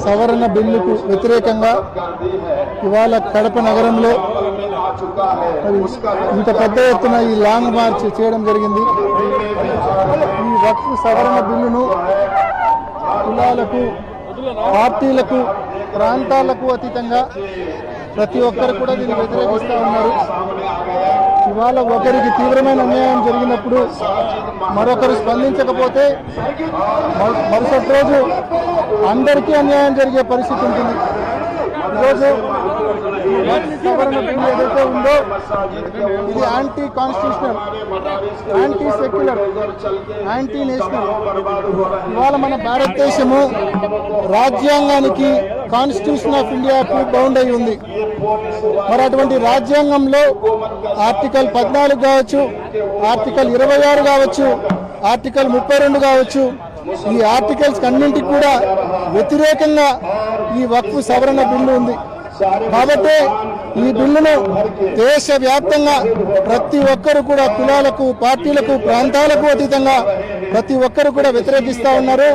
సవరణ బిల్లుకు వ్యతిరేకంగా ఇవాళ కడప నగరంలో ఇంత పెద్ద ఎత్తున ఈ లాంగ్ మార్చ్ చేయడం జరిగింది. ఈ వక్ఫ్ సవరణ బిల్లును కులాలకు, పార్టీలకు, ప్రాంతాలకు అతీతంగా ప్రతి ఒక్కరు కూడా దీన్ని వ్యతిరేకిస్తూ ఉన్నారు. ఇవాళ ఒకరికి తీవ్రమైన అన్యాయం జరిగినప్పుడు మరొకరు స్పందించకపోతే మరుసటి రోజు అందరికీ అన్యాయం జరిగే పరిస్థితి ఉంటుంది. ఈరోజు సవరణ బిల్లు ఏదైతే ఉందో ఇది anti constitutional, anti secular, anti national. ఇవాళ మన భారతదేశము రాజ్యాంగానికి, కాన్స్టిట్యూషన్ ఆఫ్ ఇండియాకు బౌండ్ అయి ఉంది. మరి అటువంటి రాజ్యాంగంలో ఆర్టికల్ 14 కావచ్చు, ఆర్టికల్ 26 కావచ్చు, ఆర్టికల్ 32 కావచ్చు, ఈ ఆర్టికల్స్ అన్నింటికి కూడా వ్యతిరేకంగా ఈ వక్ఫ్ సవరణ బిల్లు ఉంది. కాబట్టి ఈ బిల్లును దేశవ్యాప్తంగా ప్రతి ఒక్కరు కూడా కులాలకు, పార్టీలకు, ప్రాంతాలకు అతీతంగా ప్రతి ఒక్కరు కూడా వ్యతిరేకిస్తూ ఉన్నారు.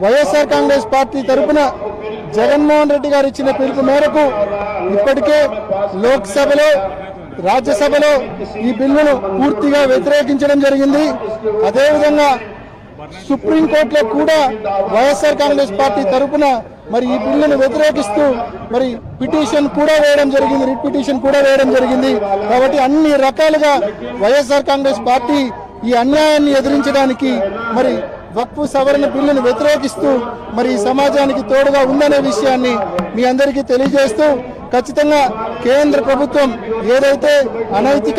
వైఎస్ఆర్ కాంగ్రెస్ పార్టీ తరఫున జగన్మోహన్ రెడ్డి గారు ఇచ్చిన పిలుపు మేరకు ఇప్పటికే లోక్సభలో, రాజ్యసభలో ఈ బిల్లును పూర్తిగా వ్యతిరేకించడం జరిగింది. అదేవిధంగా సుప్రీంకోర్టులో కూడా వైఎస్ఆర్ కాంగ్రెస్ పార్టీ తరఫున మరి ఈ బిల్లును వ్యతిరేకిస్తూ మరి పిటిషన్ కూడా వేయడం జరిగింది, రిట్ పిటిషన్ కూడా వేయడం జరిగింది. కాబట్టి అన్ని రకాలుగా వైఎస్ఆర్ కాంగ్రెస్ పార్టీ ఈ అన్యాయాన్ని ఎదిరించడానికి మరి వక్ఫ్ సవరణ బిల్లును వ్యతిరేకిస్తూ మరి సమాజానికి తోడుగా ఉందనే విషయాన్ని మీ అందరికీ తెలియజేస్తూ ఖచ్చితంగా కేంద్ర ప్రభుత్వం ఏదైతే అనైతిక